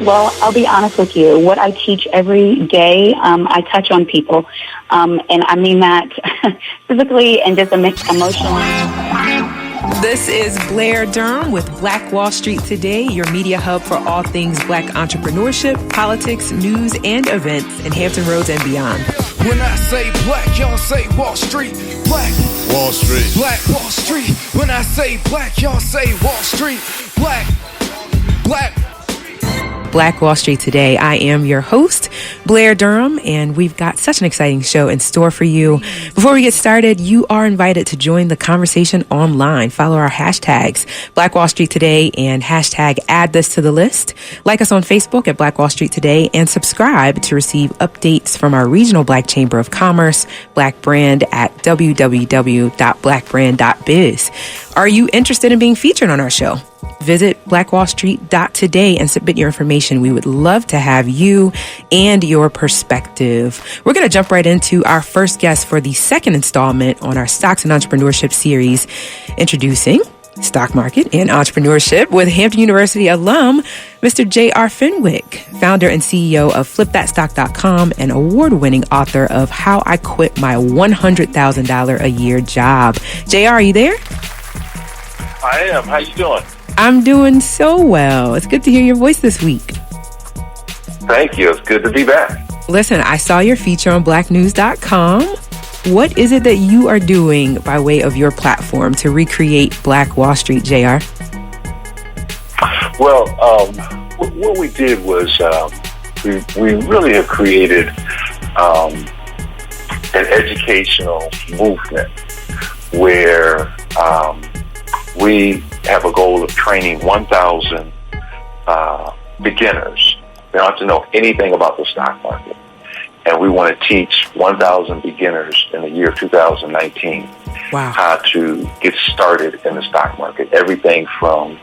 Well, I'll be honest with you. What I teach every day, I touch on people. And I mean that physically and just emotionally. This is Blair Durham with Black Wall Street Today, your media hub for all things Black entrepreneurship, politics, news, and events in Hampton Roads and beyond. When I say black, y'all say Wall Street. Black Wall Street. Black Wall Street. When I say black, y'all say Wall Street. Black. Black Wall Street Today. I am your host, Blair Durham, and we've got such an exciting show in store for you. Before we get started, you are invited to join the conversation online. Follow our hashtags, Black Wall Street Today and hashtag add this to the list. Like us on Facebook at Black Wall Street Today and subscribe to receive updates from our regional Black Chamber of Commerce, Black Brand at www.blackbrand.biz. Are you interested in being featured on our show? Visit blackwallstreet.today and submit your information. We would love to have you and your perspective. We're going to jump right into our first guest for the second installment on our Stocks and Entrepreneurship series, introducing stock market and entrepreneurship with Hampton University alum, Mr. J.R. Fenwick, founder and CEO of flipthatstock.com and award-winning author of How I Quit My $100,000 a Year Job. J.R., are you there? I am. How you doing? I'm doing so well. It's good to hear your voice this week. Thank you. It's good to be back. Listen, I saw your feature on blacknews.com. What is it that you are doing by way of your platform to recreate Black Wall Street, JR? Well, what we did was we really have created an educational movement where we have a goal of training 1,000 beginners. They don't have to know anything about the stock market. And we want to teach 1,000 beginners in the year of 2019 how to get started in the stock market. Everything from,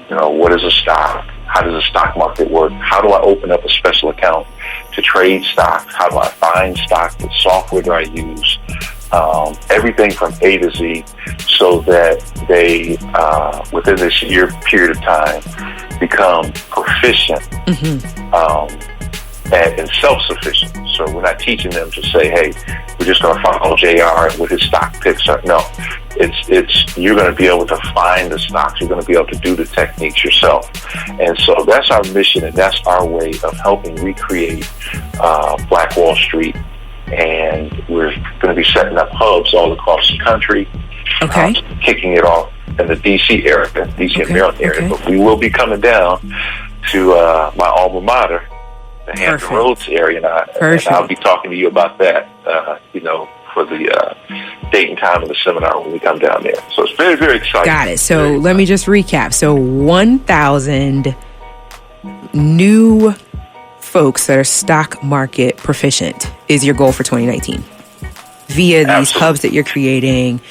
what is a stock? How does the stock market work? How do I open up a special account to trade stocks? How do I find stocks? What software do I use? Everything from A to Z, so that they, within this year period of time, become proficient and self-sufficient. So we're not teaching them to say, hey, we're just going to follow JR and what his stock picks are. No, it's you're going to be able to find the stocks. You're going to be able to do the techniques yourself. And so that's our mission, and that's our way of helping recreate Black Wall Street. And we're going to be setting up hubs all across the country, kicking it off in the D.C. area, D.C. and Maryland area. But we will be coming down to my alma mater, the Hampton Roads area, and I'll be talking to you about that, for the date and time of the seminar when we come down there. So it's very, very exciting. Got it. So let me just recap. So 1,000 new folks that are stock market proficient is your goal for 2019 via these hubs that you're creating.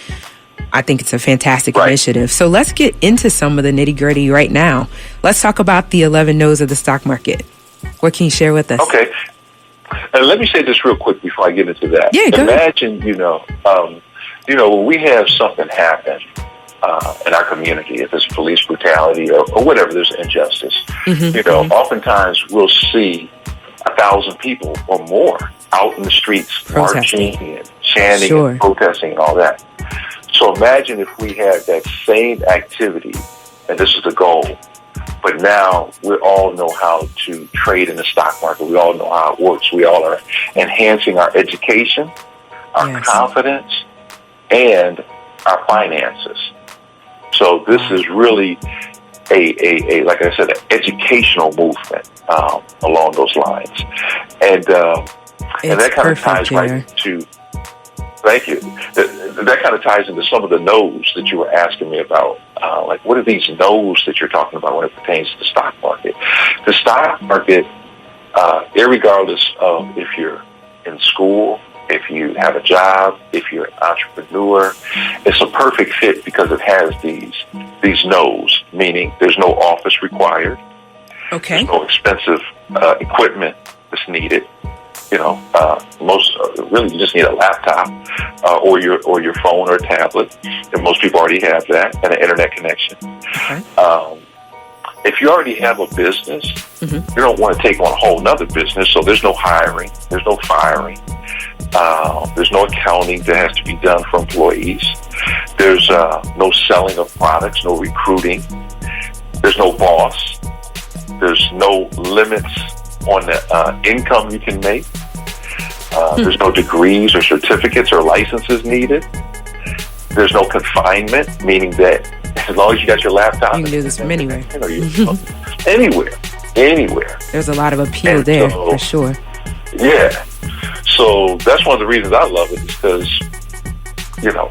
I think it's a fantastic initiative. So let's get into some of the nitty gritty right now. Let's talk about the 11 no's of the stock market. What can you share with us? Okay. And let me say this real quick before I get into that. Yeah, go Imagine, when we have something happen in our community, if it's police brutality or whatever, there's injustice. Oftentimes we'll see 1,000 people or more out in the streets marching and chanting and protesting and all that. So imagine if we had that same activity, and this is the goal, but now we all know how to trade in the stock market. We all know how it works. We all are enhancing our education, our confidence, and our finances. So this is really a like I said, an educational movement along those lines, and that kind of ties right into. Thank you. That kind of ties into some of the no's that you were asking me about. Like, what are these no's that you're talking about when it pertains to the stock market? The stock market, irregardless of if you're in school, if you have a job, if you're an entrepreneur, it's a perfect fit because it has these no's, meaning there's no office required. There's no expensive equipment that's needed. Most really you just need a laptop or your phone or a tablet, and most people already have that, and an internet connection. if you already have a business, you don't want to take on a whole nother business. So there's no hiring, there's no firing, there's no accounting that has to be done for employees. There's no selling of products, no recruiting. There's no boss. There's no limits on the income you can make. There's no degrees or certificates or licenses needed. There's no confinement, meaning that as long as you got your laptop, you can do this from anywhere. Anywhere. There's a lot of appeal there, for sure. Yeah. So that's one of the reasons I love it, is because,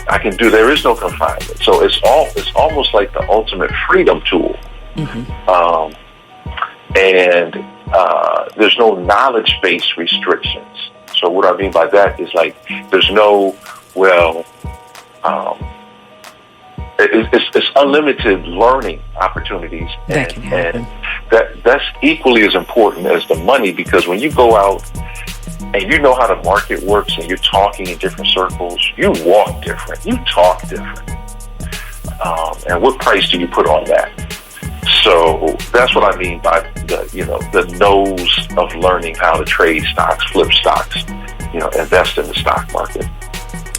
I can do, there is no confinement. So it's almost like the ultimate freedom tool. And there's no knowledge-based restrictions. So what I mean by that is, like, there's no, it's unlimited learning opportunities, and that's equally as important as the money, because when you go out and you know how the market works and you're talking in different circles, you walk different, you talk different, and what price do you put on that? So that's what I mean by the nose of learning how to trade stocks, flip stocks, invest in the stock market.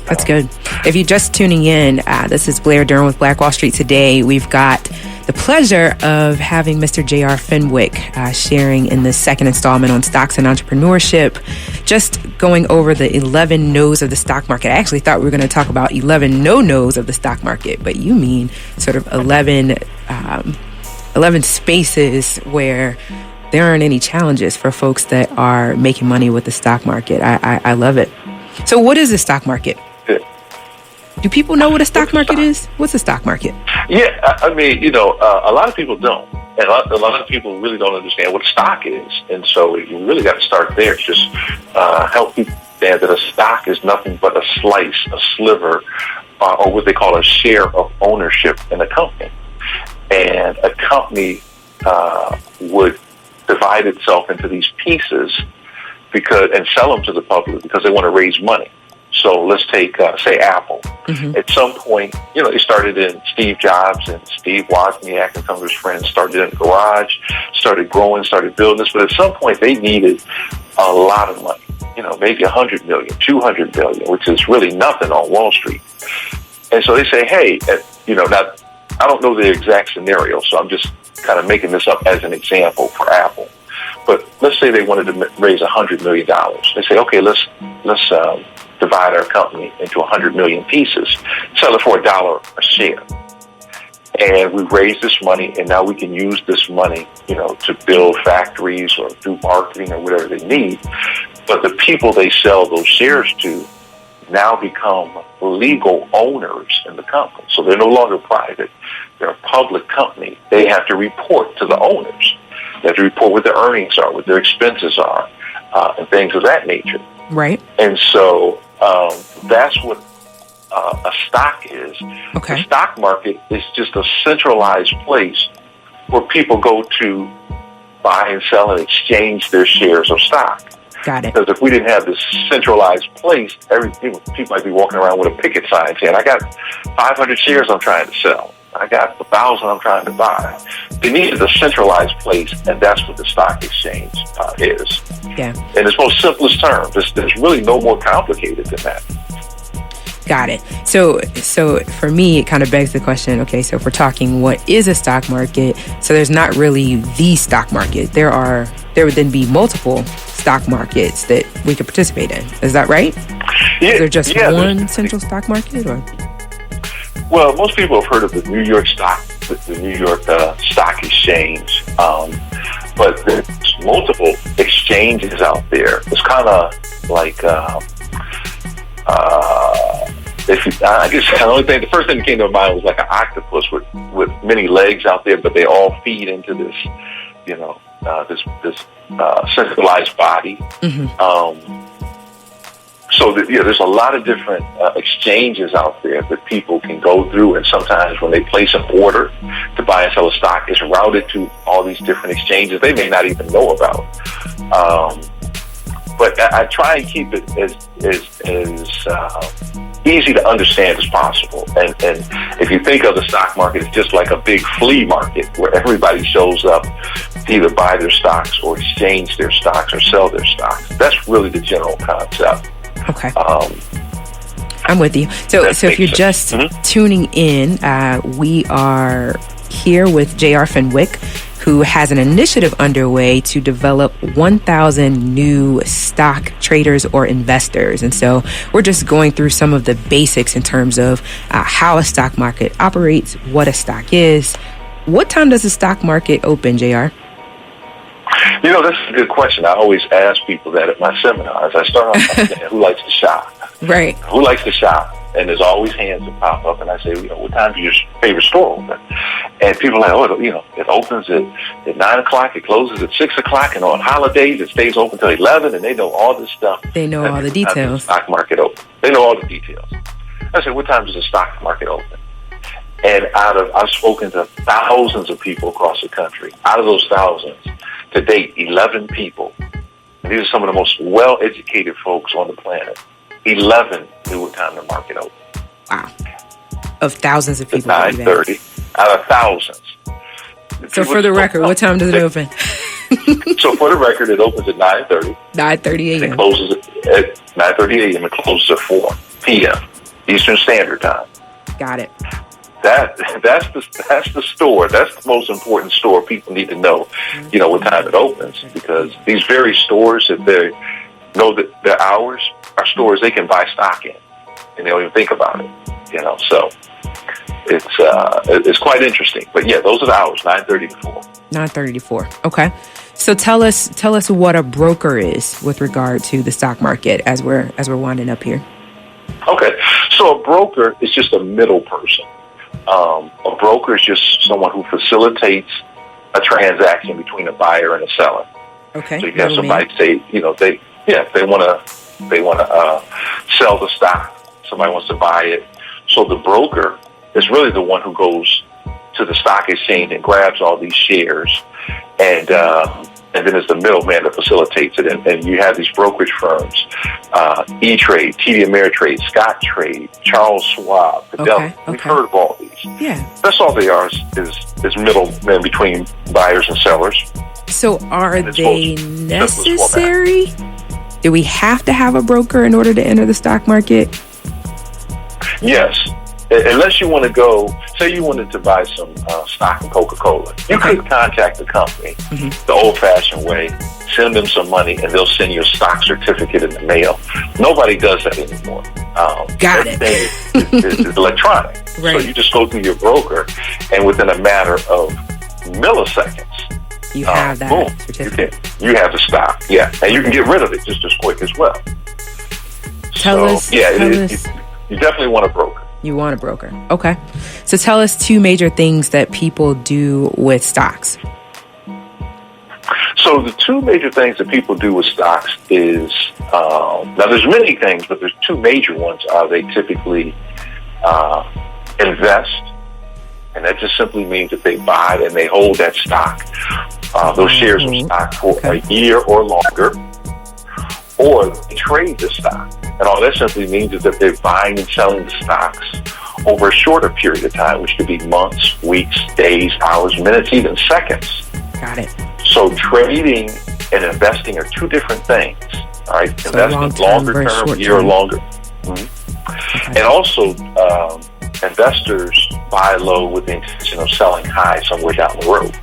That's good. If you're just tuning in, this is Blair Durham with Black Wall Street Today. We've got the pleasure of having Mr. J.R. Fenwick sharing in the second installment on stocks and entrepreneurship, just going over the 11 no's of the stock market. I actually thought we were going to talk about 11 no-nos of the stock market, but you mean sort of 11 spaces where there aren't any challenges for folks that are making money with the stock market. I love it. So what is the stock market? Do people know what a stock market is? What's a stock market? Yeah, I mean, a lot of people don't. And a lot of people really don't understand what a stock is. And so you really got to start there. Just help people understand that a stock is nothing but a slice, a sliver, or what they call a share of ownership in a company. And a company would divide itself into these pieces and sell them to the public because they want to raise money. So let's take, say, Apple. At some point, they started in Steve Jobs and Steve Wozniak and some of his friends started in the garage, started growing, started building this. But at some point, they needed a lot of money, maybe $100 million, $200 million, which is really nothing on Wall Street. And so they say, hey, now, I don't know the exact scenario, so I'm just kind of making this up as an example for Apple. But let's say they wanted to raise $100 million. They say, okay, let's divide our company into 100 million pieces, sell it for $1 a share. And we raise this money, and now we can use this money, to build factories or do marketing or whatever they need. But the people they sell those shares to now become legal owners in the company. So they're no longer private. They're a public company. They have to report to the owners. They have to report what their earnings are, what their expenses are, and things of that nature. Right. And so that's what a stock is. Okay. The stock market is just a centralized place where people go to buy and sell and exchange their shares of stock. Got it. Because if we didn't have this centralized place, people might be walking around with a picket sign saying, I got 500 shares I'm trying to sell. I got 1,000 I'm trying to buy. They needed a centralized place, and that's what the stock exchange is. Yeah. In its most simplest terms, there's really no more complicated than that. Got it. So for me, it kind of begs the question, okay, so if we're talking what is a stock market, so there's not really the stock market. There would then be multiple stock markets that we could participate in. Is that right? Yeah, is there just one central stock market, or? Well, most people have heard of the New York Stock Exchange, but there's multiple exchanges out there. It's kind of like, the first thing that came to my mind was like an octopus with many legs out there, but they all feed into this, this centralized body. So there's a lot of different exchanges out there that people can go through, and sometimes when they place an order to buy and sell a stock, it's routed to all these different exchanges they may not even know about. But I try and keep it as easy to understand as possible. And if you think of the stock market, it's just like a big flea market where everybody shows up to either buy their stocks or exchange their stocks or sell their stocks. That's really the general concept. Okay. I'm with you. So if you're just tuning in, we are here with J.R. Fenwick, who has an initiative underway to develop 1,000 new stock traders or investors. And so we're just going through some of the basics in terms of how a stock market operates, what a stock is. What time does the stock market open, JR? That's a good question. I always ask people that at my seminars. I start off by saying, who likes to shop? Right. Who likes to shop? And there's always hands that pop up, and I say, what time is your favorite store open? And people are like, it opens at 9 o'clock, it closes at 6 o'clock, and on holidays it stays open till 11, and they know all this stuff. They know all the details. The stock market open. They know all the details. I said, what time does the stock market open? And I've spoken to thousands of people across the country. Out of those thousands, to date, 11 people, and these are some of the most well-educated folks on the planet, 11 knew what time the market opened. Wow. Of thousands of people. 9:30 out of thousands. So for the record, what time does it open? So for the record, it opens at 9:30. 9:30 a.m. It closes at 9:30 a.m. It closes at 4 p.m. Eastern Standard Time. Got it. That's the store. That's the most important store people need to know. What time it opens, because these very stores, if they know that their hours are stores they can buy stock in, and they don't even think about it. So it's quite interesting. But yeah, those are the hours, 9:30 to 4. 9:30 to 4. Okay. So tell us what a broker is with regard to the stock market as we're winding up here. Okay. So a broker is just a middle person. A broker is just someone who facilitates a transaction between a buyer and a seller. Okay. So you have somebody say, they want to sell the stock. Somebody wants to buy it. So the broker is really the one who goes to the stock exchange and grabs all these shares, and then there's the middleman that facilitates it. And you have these brokerage firms, E-Trade, TD Ameritrade, Scottrade, Charles Schwab, Fidelity. Okay. We've heard of all these. Yeah. That's all they are is middlemen between buyers and sellers. So are they necessary? Do we have to have a broker in order to enter the stock market? Yes. Unless you want to go, say you wanted to buy some stock in Coca-Cola. You could contact the company the old-fashioned way, send them some money, and they'll send you a stock certificate in the mail. Nobody does that anymore. Got it. Everything is electronic. Right. So you just go through your broker, and within a matter of milliseconds, you have that boom, certificate. You have the stock, yeah. And you can get rid of it just as quick as well. Tell us. You definitely want a broker. You want a broker. Okay. So tell us 2 major things that people do with stocks. So the 2 major things that people do with stocks is, now there's many things, but there's 2 major ones. They typically invest, and that just simply means that they buy and they hold that stock, those shares of stock for a year or longer, or they trade the stock. And all that simply means is that they're buying and selling the stocks over a shorter period of time, which could be months, weeks, days, hours, minutes, even seconds. Got it. So trading and investing are 2 different things. All right, so investing longer term, year or longer. Okay. And also, investors buy low with the intention of selling high somewhere down the road.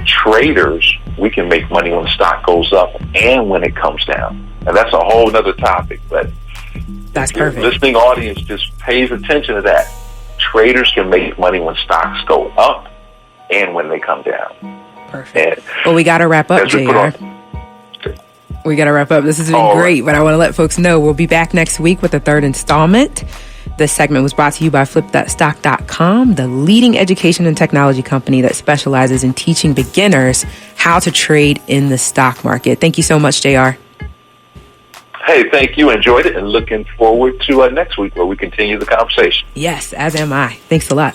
Traders, we can make money when the stock goes up and when it comes down. And that's a whole other topic, but that's perfect. Your listening audience just pays attention to that. Traders can make money when stocks go up and when they come down. Perfect. Well, we got to wrap up, JR. We got to wrap up. This has been great, but I want to let folks know we'll be back next week with the 3rd installment. This segment was brought to you by flipthatstock.com, the leading education and technology company that specializes in teaching beginners how to trade in the stock market. Thank you so much, JR. Hey, thank you. Enjoyed it and looking forward to next week where we continue the conversation. Yes, as am I. Thanks a lot.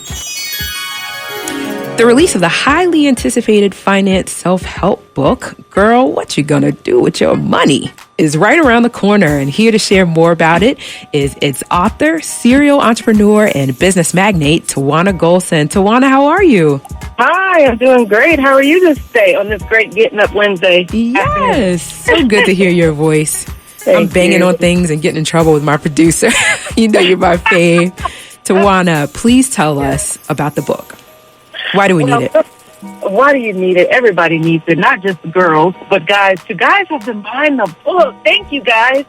The release of the highly anticipated finance self-help book, Girl, What You Gonna Do With Your Money? is right around the corner, and here to share more about it is its author, serial entrepreneur, and business magnate, Tawana Golson. Tawana, how are you? Hi, I'm doing great. How are you this day on this great Getting Up Wednesday? Yes, so good to hear your voice. I'm banging on things and getting in trouble with my producer. You know you're my fave. Tawana, please tell us about the book. Why do we need it? Why do you need it? Everybody needs it, not just girls, but guys. To guys have been buying the book. Thank you, guys.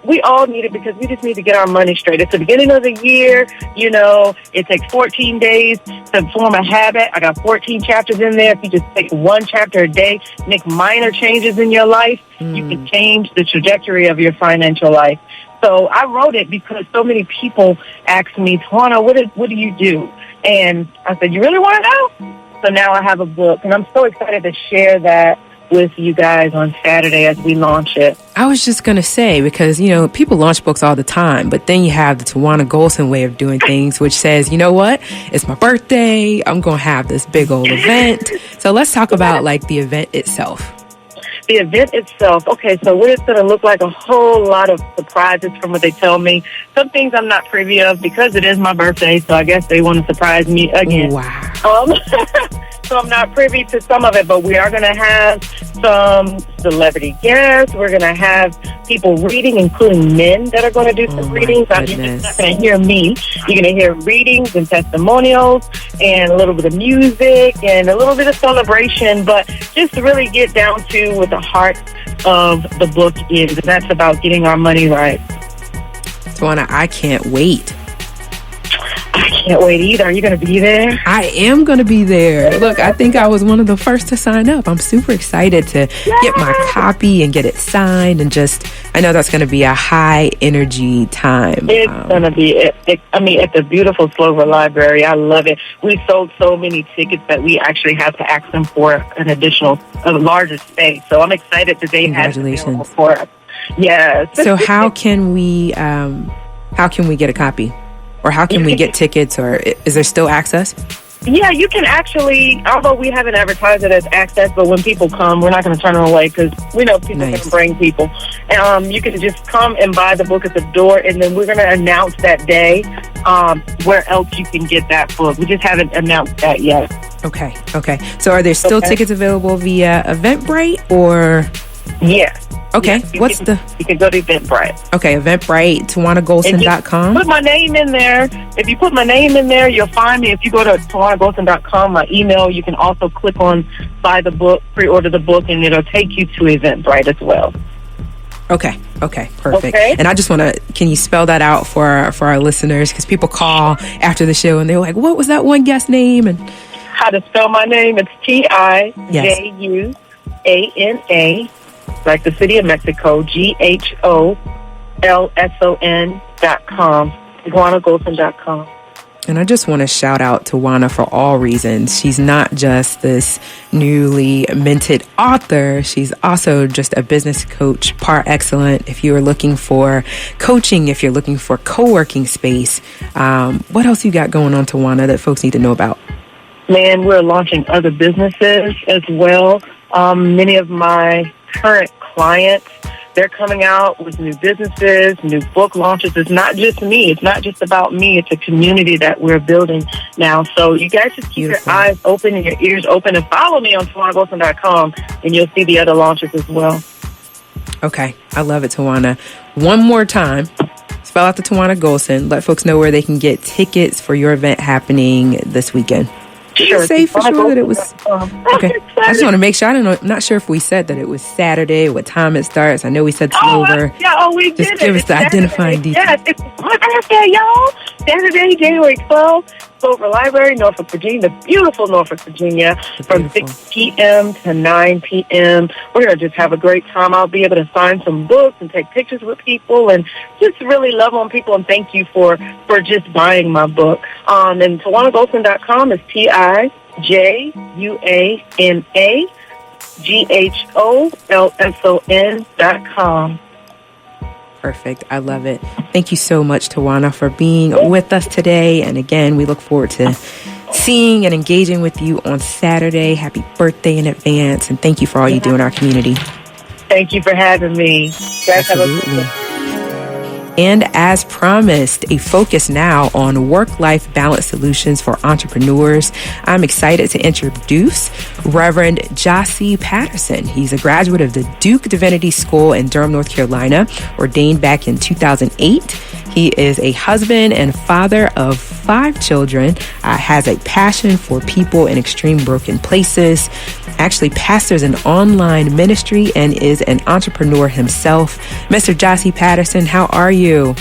We all need it because we just need to get our money straight. It's the beginning of the year. You know, it takes 14 days to form a habit. I got 14 chapters in there. If you just take one chapter a day, make minor changes in your life, you can change the trajectory of your financial life. So I wrote it because so many people ask me, Tawana, what do you do? And I said, you really want to know? So now I have a book, and I'm so excited to share that with you guys on Saturday as we launch it. I was just going to say, because, you know, people launch books all the time, but then you have the Tawana Golson way of doing things, which says, you know what, it's my birthday, I'm going to have this big old event. So let's talk about, like, the event itself. The event itself, okay, so what it's going to look like, a whole lot of surprises from what they tell me. Some things I'm not privy of because it is my birthday, so I guess they want to surprise me again. Wow. So I'm not privy to some of it, but we are going to have some celebrity guests. We're going to have people reading, including men that are going to do some readings. You're just not going to hear me. You're going to hear readings and testimonials and a little bit of music and a little bit of celebration, but just to really get down to what the heart of the book is, and that's about getting our money right. Tawana, I can't wait. I can't wait either. Are you going to be there? I am going to be there. Look, I think I was one of the first to sign up. I'm super excited to get my copy and get it signed, and just, I know that's going to be a high energy time. It's going to be, at the beautiful Slover Library. I love it. We sold so many tickets that we actually have to ask them for an additional, a larger space. So I'm excited that they have it for us. Yes. So how can we get a copy? Or how can we get tickets, or is there still access? Yeah, you can actually, although we haven't advertised it as access, but when people come, we're not going to turn them away because we know people can bring people. You can just come and buy the book at the door, and then we're going to announce that day where else you can get that book. We just haven't announced that yet. Okay. So are there still tickets available via Eventbrite, or? Yeah. Okay, yeah, you can go to Eventbrite. Okay, Eventbrite, TawanaGolson.com. Put my name in there. If you put my name in there, you'll find me. If you go to TawanaGolson.com, my email, you can also click on buy the book, pre-order the book, and it'll take you to Eventbrite as well. Okay, perfect. Okay. And I just want to, can you spell that out for our listeners? Because people call after the show and they're like, what was that one guest name? And how to spell my name? It's Tijuana. Like the city of Mexico, GHOLSON.com, TawanaGolson.com. And I just want to shout out Tawana for all reasons. She's not just this newly minted author. She's also just a business coach par excellence. If you are looking for coaching, if you're looking for co-working space, what else you got going on, Tawana, that folks need to know about? Man, we're launching other businesses as well. Many of my current clients, they're coming out with new businesses, new book launches. It's not just me. It's not just about me. It's a community that we're building now. So you guys just keep your eyes open and your ears open, and follow me on TawanaGolson.com, and you'll see the other launches as well. Okay. I love it, Tawana. One more time, spell out the Tawana Golson. Let folks know where they can get tickets for your event happening this weekend. Did you say for sure that it was? Okay. I just want to make sure. I'm not sure if we said that it was Saturday, what time it starts. I know we said Slover. We did. Just give us the identifying details. Yes, it's my birthday, y'all. Saturday, January 12th, Slover Library, Norfolk, Virginia, the beautiful Norfolk, Virginia, from 6 p.m. to 9 p.m. We're going to just have a great time. I'll be able to sign some books and take pictures with people and just really love on people, and thank you for just buying my book. And TawanaGolson.com is TijuanaGolson.com. Perfect. I love it. Thank you so much, Tawana, for being with us today. And again, we look forward to seeing and engaging with you on Saturday. Happy birthday in advance. And thank you for all you do in our community. Thank you for having me. You guys have a good Absolutely. day. And as promised, a focus now on work-life balance solutions for entrepreneurs. I'm excited to introduce Reverend Jossie Patterson. He's a graduate of the Duke Divinity School in Durham, North Carolina, ordained back in 2008. He is a husband and father of 5 children, has a passion for people in extreme broken places, actually pastors an online ministry, and is an entrepreneur himself. Mr. Jossie Patterson, how are you?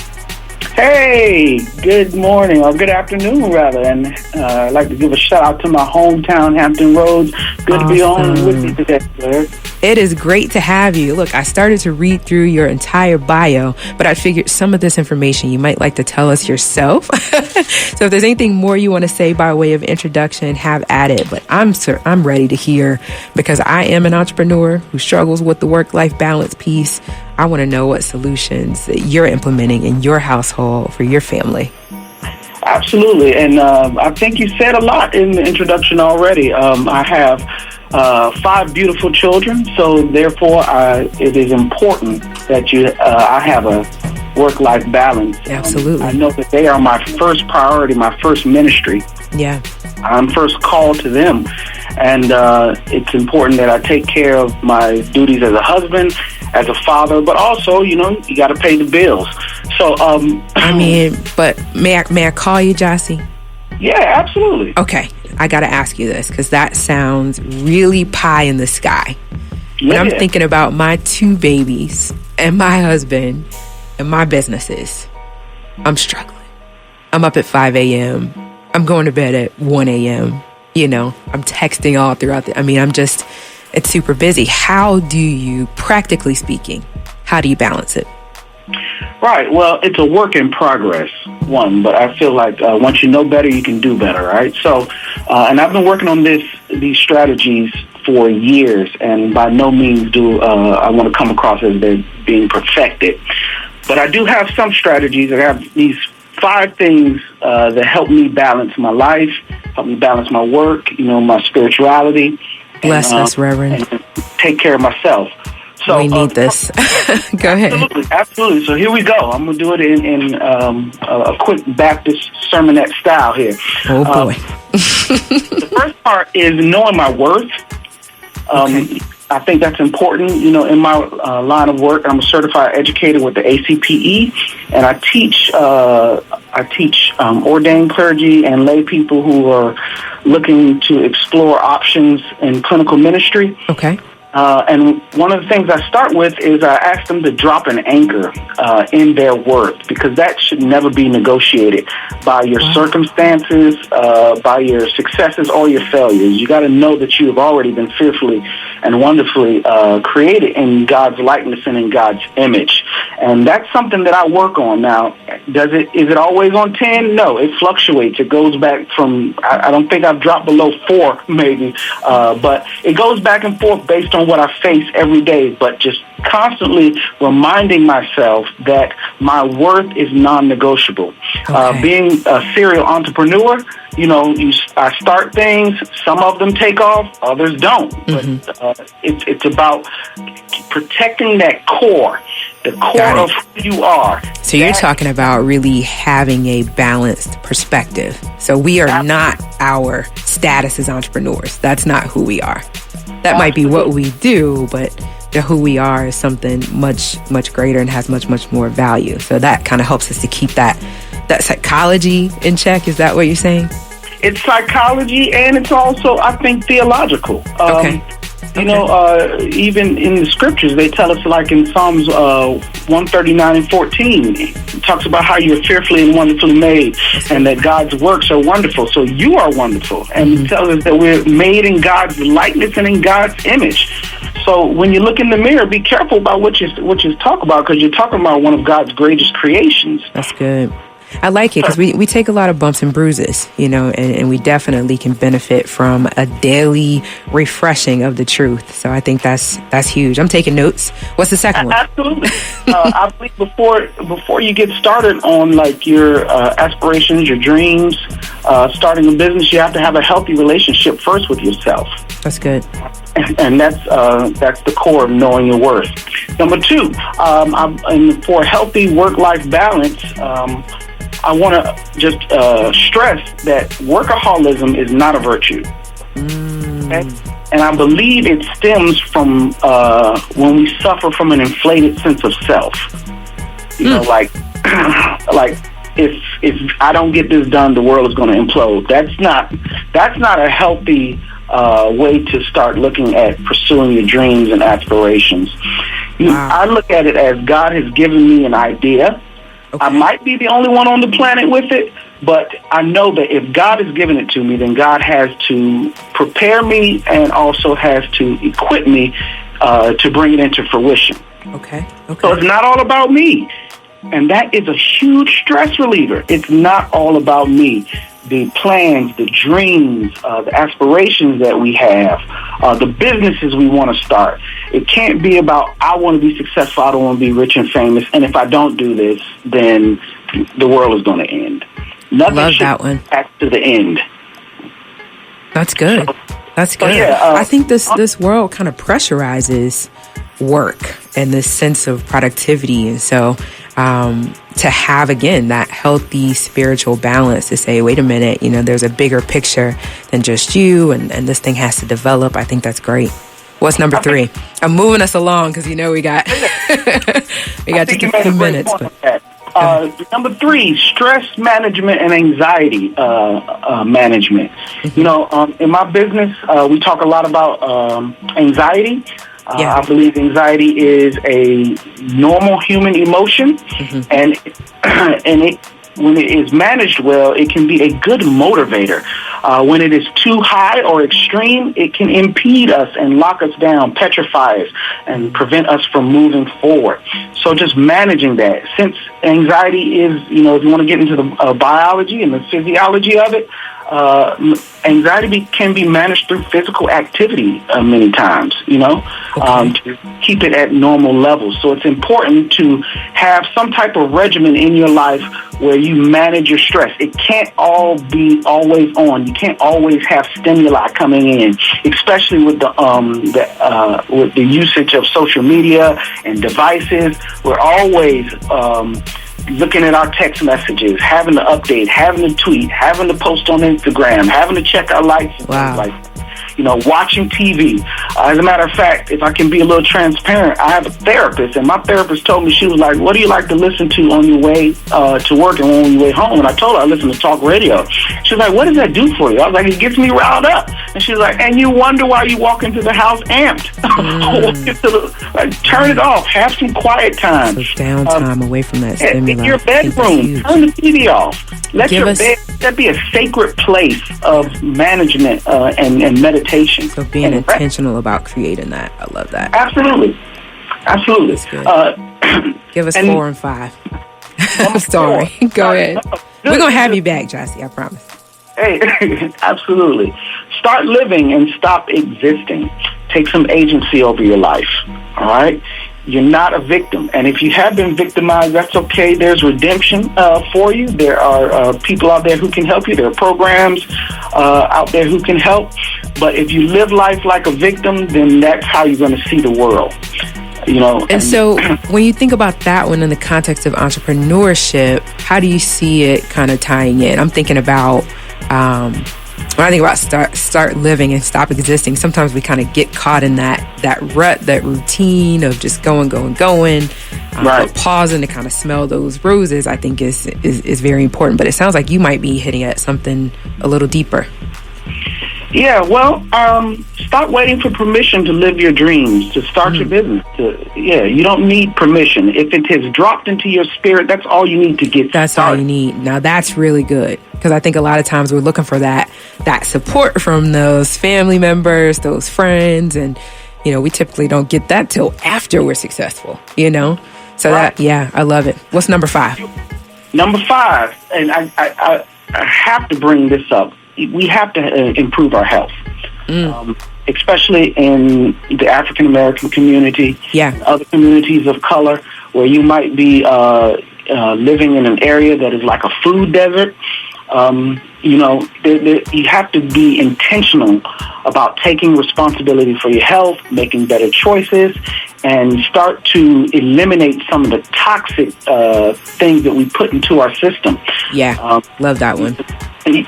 Hey, good morning, or good afternoon, rather. And I'd like to give a shout out to my hometown, Hampton Roads. Good to be on with you today, Blair. It is great to have you. Look, I started to read through your entire bio, but I figured some of this information you might like to tell us yourself. So if there's anything more you want to say by way of introduction, have at it. But I'm ready to hear, because I am an entrepreneur who struggles with the work-life balance piece. I want to know what solutions that you're implementing in your household for your family. Absolutely. And I think you said a lot in the introduction already. I have 5 beautiful children, so therefore it is important that I have a work-life balance. Absolutely. I know that they are my first priority, my first ministry. Yeah. I'm first called to them. And it's important that I take care of my duties as a husband, as a father, but also, you got to pay the bills. So, but may I call you Jossie? Yeah, absolutely. Okay. I got to ask you this, because that sounds really pie in the sky. When I'm thinking about my 2 babies and my husband and my businesses, I'm struggling. I'm up at 5 a.m. I'm going to bed at 1 a.m. I'm texting all throughout it's super busy. How do you, practically speaking, how do you balance it? Right. Well, it's a work in progress, one, but I feel like once you know better, you can do better, right? So, and I've been working on these strategies for years, and by no means do I want to come across as they're being perfected. But I do have some strategies. I have these 5 things that help me balance my life, help me balance my work, my spirituality. Bless us, Reverend. And take care of myself. So we need this. Go ahead. Absolutely. So here we go. I'm going to do it in a quick Baptist sermonette style here. Oh, boy. The first part is knowing my worth. Okay. I think that's important. In my line of work, I'm a certified educator with the ACPE, and I teach ordained clergy and lay people who are looking to explore options in clinical ministry. Okay. And one of the things I start with is I ask them to drop an anchor in their worth, because that should never be negotiated by your circumstances, by your successes or your failures. You got to know that you have already been fearfully and wonderfully created in God's likeness and in God's image. And that's something that I work on. Now, is it always on 10? No, it fluctuates. It goes back from, I don't think I've dropped below 4 maybe, but it goes back and forth based on what I face every day, but just constantly reminding myself that my worth is non-negotiable. Okay. Being a serial entrepreneur, I start things, some of them take off, others don't. Mm-hmm. But it's about protecting that core, the core of who you are. So you're talking about really having a balanced perspective. So we are not our status as entrepreneurs. That's not who we are. That might be what we do, but who we are is something much, much greater and has much, much more value. So that kind of helps us to keep that psychology in check. Is that what you're saying? It's psychology, and it's also, I think, theological. Okay. Even in the scriptures, they tell us, like in Psalms 139 and 14, it talks about how you're fearfully and wonderfully made, and that God's works are wonderful. So you are wonderful. And it tells us that we're made in God's likeness and in God's image. So when you look in the mirror, be careful about what you talk about, because you're talking about one of God's greatest creations. That's good. I like it because we take a lot of bumps and bruises, and we definitely can benefit from a daily refreshing of the truth. So I think that's huge. I'm taking notes. What's the second one? Absolutely. I believe before you get started on like your aspirations, your dreams, starting a business, you have to have a healthy relationship first with yourself. That's good. And that's the core of knowing your worth. Number two, and for a healthy work-life balance, I want to just stress that workaholism is not a virtue. Okay? And I believe it stems from when we suffer from an inflated sense of self. You know, like if I don't get this done, the world is going to implode. That's not a healthy way to start looking at pursuing your dreams and aspirations. Wow. I look at it as God has given me an idea. Okay. I might be the only one on the planet with it, but I know that if God has given it to me, then God has to prepare me and also has to equip me to bring it into fruition. Okay. So it's not all about me. And that is a huge stress reliever. It's not all about me. The plans, the dreams, the aspirations that we have, the businesses we want to start. It can't be about, I want to be successful, I don't want to be rich and famous, and if I don't do this, then the world is going to end. Nothing Love should that one. back to the end. That's good. That's good. yeah, I think this world kind of pressurizes work and this sense of productivity. And so to have, again, that healthy spiritual balance to say, wait a minute, there's a bigger picture than just you, and this thing has to develop. I think that's great. What's number 3? I'm moving us along because, we got we got just a few minutes. Number 3, stress management and anxiety management. In my business, we talk a lot about anxiety. I believe anxiety is a normal human emotion, and when it is managed well, it can be a good motivator. When it is too high or extreme, it can impede us and lock us down, petrify us, and prevent us from moving forward. So just managing that. Since anxiety is, if you want to get into the biology and the physiology of it, anxiety can be managed through physical activity many times, to keep it at normal levels. So it's important to have some type of regimen in your life where you manage your stress. It can't all be always on. You can't always have stimuli coming in, especially with the usage of social media and devices. We're always looking at our text messages, having to update, having to tweet, having to post on Instagram, having to check our likes and things like that. Watching TV. As a matter of fact, if I can be a little transparent, I have a therapist, and my therapist told me, she was like, what do you like to listen to on your way to work and on your way home? And I told her I listen to talk radio. She was like, what does that do for you? I was like, it gets me riled up. And she was like, and you wonder why you walk into the house amped. Turn it off. Have some quiet time. So downtime away from that stimuli. In your bedroom, turn the TV off. Let your bed that be a sacred place of management and meditation. So being intentional about creating that. I love that. Absolutely. That's good. Give us 4 and 5. Sorry. Go ahead. We're going to have you back, Jossie, I promise. Hey, absolutely. Start living and stop existing. Take some agency over your life. All right? You're not a victim. And if you have been victimized, that's okay. There's redemption for you. There are people out there who can help you. There are programs out there who can help. But if you live life like a victim, then that's how you're going to see the world. And so when you think about that one in the context of entrepreneurship, how do you see it kind of tying in? I'm thinking about when I think about start living and stop existing, sometimes we kind of get caught in that rut, that routine of just going. But pausing to kind of smell those roses, I think is very important. But it sounds like you might be hitting at something a little deeper. Yeah, well, stop waiting for permission to live your dreams, to start your business. You don't need permission. If it has dropped into your spirit, that's all you need to get That's started. all you need. Now, that's really good. Because I think a lot of times we're looking for that support from those family members, those friends. And, we typically don't get that till after we're successful, So I love it. What's number 5? Number 5, and I have to bring this up. We have to improve our health, especially in the African American community, other communities of color, where you might be living in an area that is like a food desert. You have to be intentional about taking responsibility for your health, making better choices, and start to eliminate some of the toxic things that we put into our system. Yeah, love that one.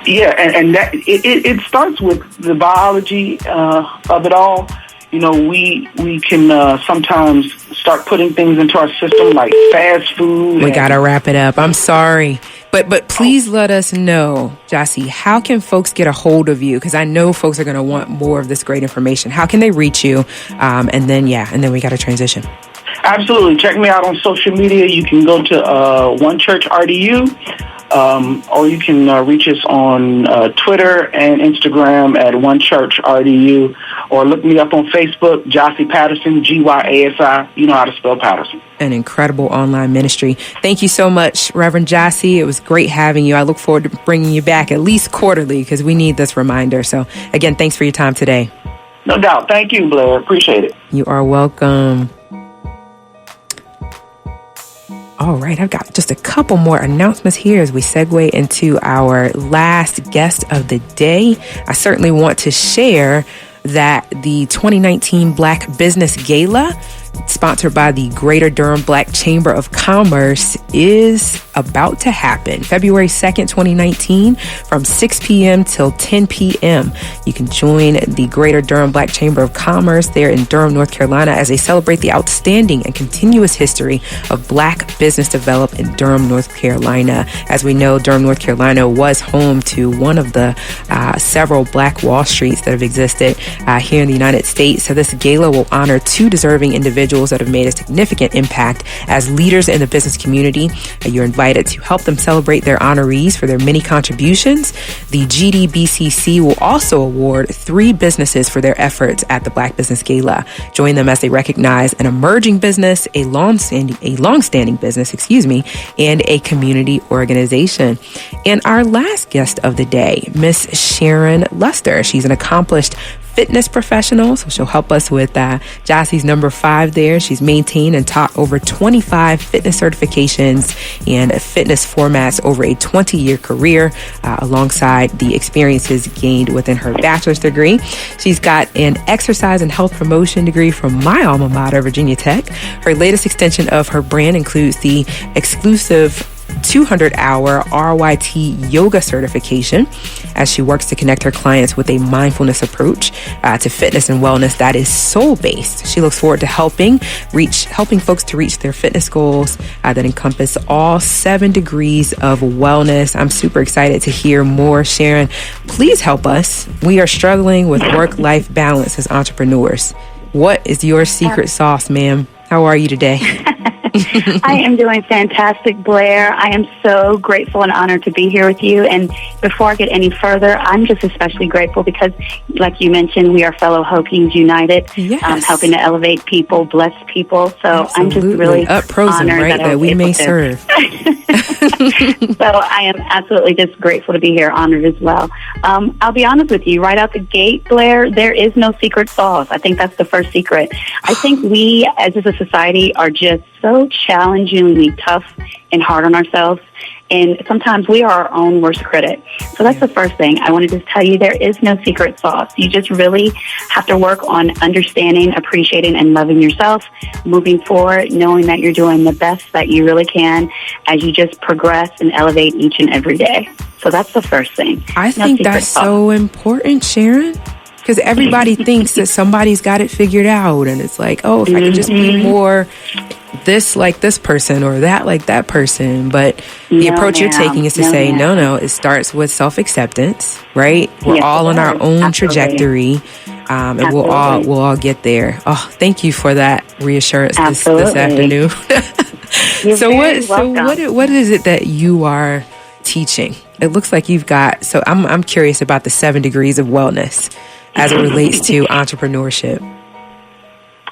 Yeah, and that it starts with the biology of it all. We can sometimes start putting things into our system like fast food. We got to wrap it up. I'm sorry. But please let us know, Jossie, how can folks get a hold of you? Because I know folks are going to want more of this great information. How can they reach you? And then we got to transition. Absolutely. Check me out on social media. You can go to One Church RDU, or you can reach us on Twitter and Instagram at One Church RDU, or look me up on Facebook, Jossie Patterson, Gyasi. You know how to spell Patterson. An incredible online ministry. Thank you so much, Reverend Jossie. It was great having you. I look forward to bringing you back at least quarterly because we need this reminder. So again, thanks for your time today. No doubt. Thank you, Blair. Appreciate it. You are welcome. All right, I've got just a couple more announcements here as we segue into our last guest of the day. I certainly want to share that the 2019 Black Business Gala, sponsored by the Greater Durham Black Chamber of Commerce, is about to happen February 2nd, 2019 from 6 p.m. till 10 p.m. You can join the Greater Durham Black Chamber of Commerce there in Durham, North Carolina, as they celebrate the outstanding and continuous history of Black business development in Durham, North Carolina. As we know, Durham, North Carolina was home to one of the several Black Wall Streets that have existed here in the United States. So this gala will honor two deserving individuals that have made a significant impact as leaders in the business community. You're invited to help them celebrate their honorees for their many contributions. The GDBCC will also award 3 businesses for their efforts at the Black Business Gala. Join them as they recognize an emerging business, a long-standing business, and a community organization. And our last guest of the day, Miss Sharon Luster. She's an accomplished fitness professional, so she'll help us with Jossie's number 5 there. She's maintained and taught over 25 fitness certifications and fitness formats over a 20-year career, alongside the experiences gained within her bachelor's degree. She's got an exercise and health promotion degree from my alma mater, Virginia Tech. Her latest extension of her brand includes the exclusive 200-hour RYT yoga certification, as she works to connect her clients with a mindfulness approach to fitness and wellness that is soul-based. She looks forward to helping folks to reach their fitness goals that encompass all 7 degrees of wellness. I'm super excited to hear more. Sharon, please help us. We are struggling with work-life balance as entrepreneurs. What is your secret sauce, ma'am? How are you today? I am doing fantastic, Blair. I am so grateful and honored to be here with you. And before I get any further, I'm just especially grateful because, like you mentioned, we are fellow Hokings United, helping to elevate people, bless people. So Absolutely. I'm just really up pros and honored right that we may serve. So I am absolutely just grateful to be here, honored as well. I'll be honest with you, right out the gate, Blair, there is no secret sauce. I think that's the first secret. I think we, as a society, are just so challengingly tough and hard on ourselves. And sometimes we are our own worst critic. So that's the first thing. I want to just tell you there is no secret sauce. You just really have to work on understanding, appreciating, and loving yourself, moving forward, knowing that you're doing the best that you really can as you just progress and elevate each and every day. So that's the first thing. I think that's so important, Sharon. Because everybody thinks that somebody's got it figured out. And it's like, oh, if I could just be more this like this person or that like that person. But the approach you're taking is to say, no, it starts with self-acceptance, right? We're all on our own trajectory. And we'll all get there. Oh, thank you for that reassurance this afternoon. So what is it that you are teaching? It looks like you've got, so I'm curious about the 7 degrees of wellness as it relates to entrepreneurship.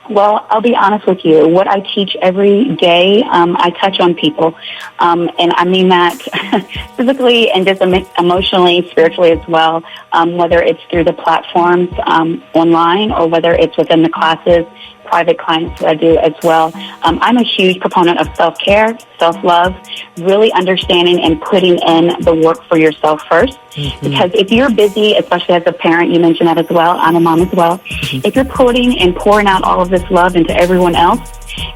Well, I'll be honest with you. What I teach every day, I touch on people. And I mean that physically and just emotionally, spiritually as well, whether it's through the platforms online or whether it's within the classes private clients that I do as well. I'm a huge proponent of self-care, self-love, really understanding and putting in the work for yourself first. Because if you're busy, especially as a parent, you mentioned that as well, I'm a mom as well, if you're putting and pouring out all of this love into everyone else,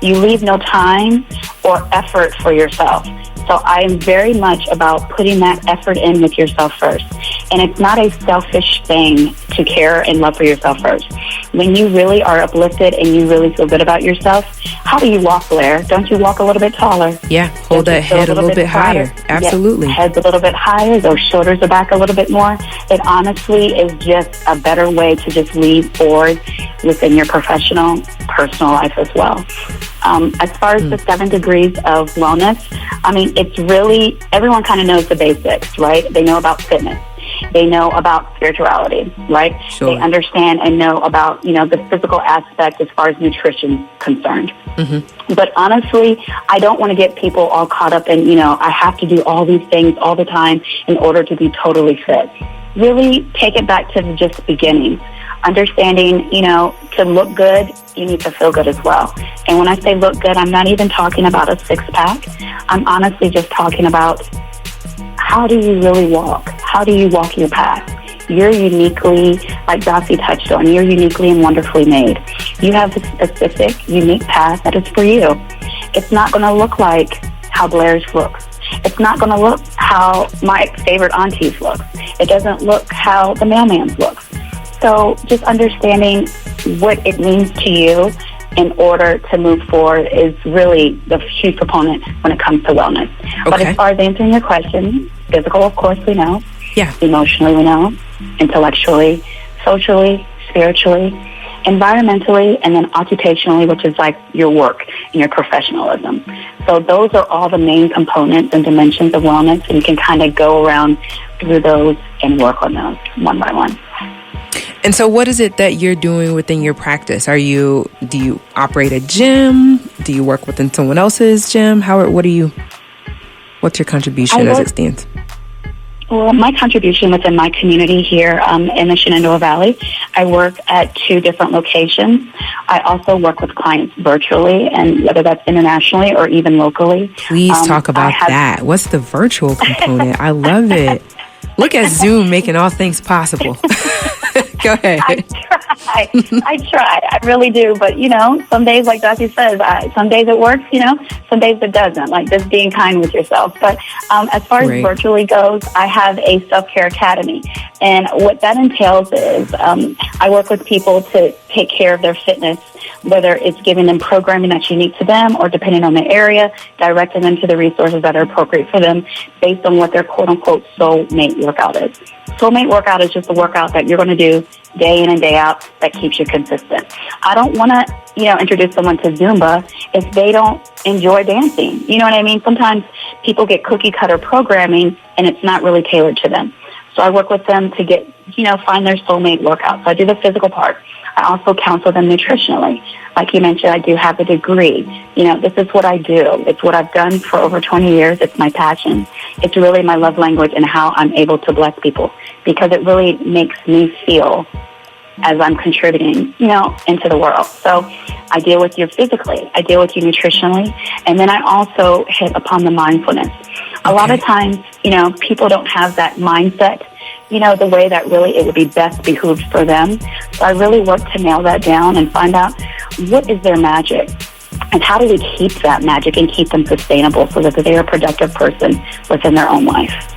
you leave no time or effort for yourself. So I am very much about putting that effort in with yourself first. And it's not a selfish thing to care and love for yourself first. When you really are uplifted and you really feel good about yourself, how do you walk, Blair? Don't you walk a little bit taller? Yeah, hold that head a little bit higher. Absolutely. Yes, head's a little bit higher, those shoulders are back a little bit more. It honestly is just a better way to just lead forward within your professional, personal life as well. As far as the 7 degrees of wellness, I mean, it's really, everyone kind of knows the basics, right? They know about fitness. They know about spirituality, right? Sure. They understand and know about, the physical aspect as far as nutrition is concerned. But honestly, I don't want to get people all caught up in, I have to do all these things all the time in order to be totally fit. Really take it back to just the beginning. Understanding, to look good, you need to feel good as well. And when I say look good, I'm not even talking about a six-pack. I'm honestly just talking about how do you really walk? How do you walk your path? You're uniquely, like Dossie touched on, you're uniquely and wonderfully made. You have a specific, unique path that is for you. It's not going to look like how Blair's looks. It's not going to look how my favorite auntie's looks. It doesn't look how the mailman's looks. So just understanding what it means to you in order to move forward is really the huge proponent when it comes to wellness. Okay. But as far as answering your question, physical, of course, we know. Yeah. Emotionally, we know. Intellectually, socially, spiritually, environmentally, and then occupationally, which is like your work and your professionalism. So those are all the main components and dimensions of wellness, and you can kind of go around through those and work on those one by one. And so what is it that you're doing within your practice? Do you operate a gym? Do you work within someone else's gym? What's your contribution as it stands? Well, my contribution within my community here in the Shenandoah Valley, I work at 2 different locations. I also work with clients virtually, and whether that's internationally or even locally. Please talk about that. What's the virtual component? I love it. Look at Zoom making all things possible. Go ahead. I try. I really do. But, some days, like Dossie says, some days it works, some days it doesn't. Like just being kind with yourself. But as far as virtually goes, I have a self-care academy. And what that entails is I work with people to take care of their fitness, whether it's giving them programming that's unique to them or depending on the area, directing them to the resources that are appropriate for them based on what their quote-unquote soulmate workout is. Soulmate workout is just a workout that you're going to do day in and day out that keeps you consistent. I don't want to, introduce someone to Zumba if they don't enjoy dancing. You know what I mean? Sometimes people get cookie cutter programming and it's not really tailored to them. So I work with them to get, find their soulmate workout. So I do the physical part. I also counsel them nutritionally. Like you mentioned, I do have a degree. This is what I do. It's what I've done for over 20 years. It's my passion. It's really my love language and how I'm able to bless people because it really makes me feel as I'm contributing, into the world. So I deal with you physically. I deal with you nutritionally. And then I also hit upon the mindfulness. A lot of times, people don't have that mindset, the way that really it would be best behooved for them. So I really work to nail that down and find out what is their magic and how do we keep that magic and keep them sustainable so that they are a productive person within their own life.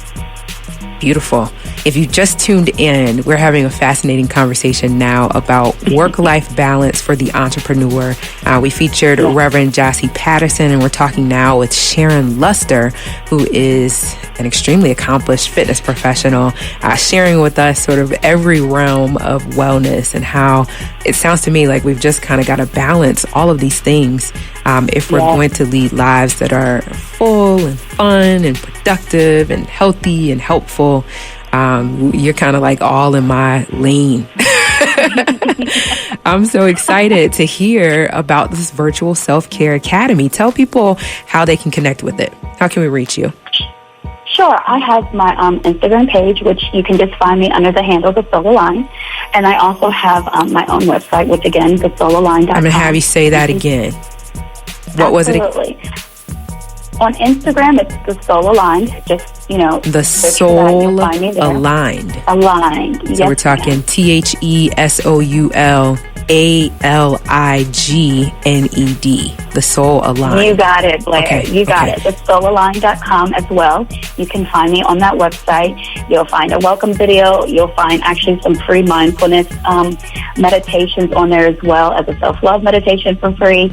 Beautiful. If you just tuned in, we're having a fascinating conversation now about work-life balance for the entrepreneur. We featured Reverend Jassy Patterson, and we're talking now with Sharon Luster, who is an extremely accomplished fitness professional, sharing with us sort of every realm of wellness and how it sounds to me like we've just kind of got to balance all of these things if we're going to lead lives that are full and fun and productive and healthy and helpful. You're kind of like all in my lane. I'm so excited to hear about this virtual self-care academy. Tell people how they can connect with it. How can we reach you? Sure. I have my Instagram page, which you can just find me under the handle The Soul Aligned. And I also have my own website, which again, thesoulaligned.com. I'm going to have you say that again. What was it? Absolutely. On Instagram, it's The Soul Aligned. Just, The Soul Aligned. Aligned. So we're talking TheSoulAligned. The Soul Aligned. You got it, Blair. Okay. You got it. TheSoulAligned.com as well. You can find me on that website. You'll find a welcome video. You'll find actually some free mindfulness meditations on there as well as a self-love meditation for free.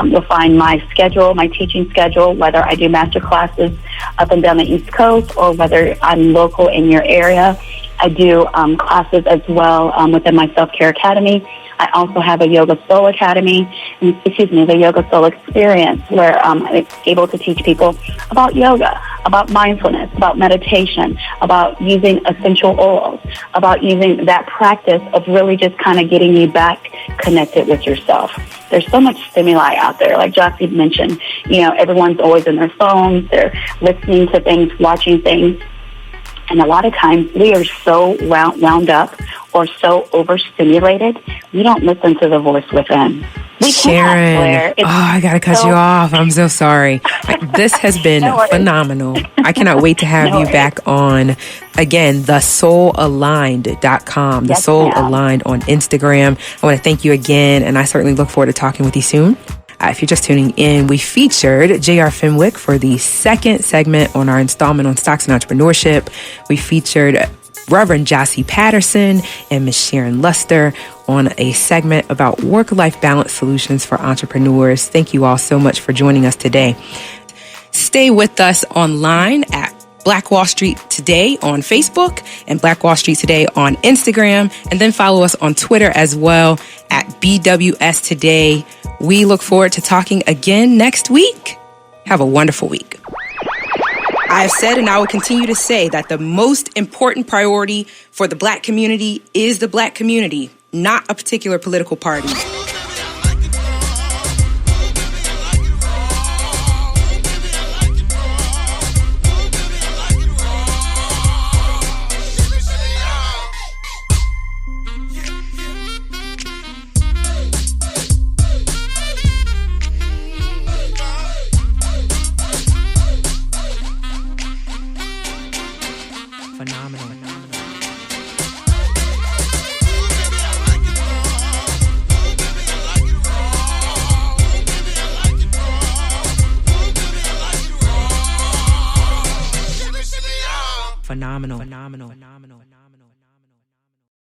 You'll find my schedule, my teaching schedule, whether I do master classes up and down the East Coast or whether I'm local in your area. I do classes as well within my Self-Care Academy. I also have a Yoga Soul Academy, the Yoga Soul Experience, where I'm able to teach people about yoga, about mindfulness, about meditation, about using essential oils, about using that practice of really just kind of getting you back connected with yourself. There's so much stimuli out there. Like Jossie mentioned, everyone's always in their phones. They're listening to things, watching things. And a lot of times we are so wound up or so overstimulated, we don't listen to the voice within. We Sharon, I got to cut you off. I'm so sorry. This has been phenomenal. I cannot wait to have you back on, again, thesoulaligned.com, The Soul Aligned on Instagram. I want to thank you again, and I certainly look forward to talking with you soon. If you're just tuning in, we featured J.R. Fenwick for the second segment on our installment on stocks and entrepreneurship. We featured Reverend Jossie Patterson and Miss Sharon Luster on a segment about work-life balance solutions for entrepreneurs. Thank you all so much for joining us today. Stay with us online at Black Wall Street Today on Facebook and Black Wall Street Today on Instagram, and then follow us on Twitter as well at BWS Today. We look forward to talking again next week. Have a wonderful week. I have said and I will continue to say that the most important priority for the Black community is the Black community, not a particular political party. Phenomenal.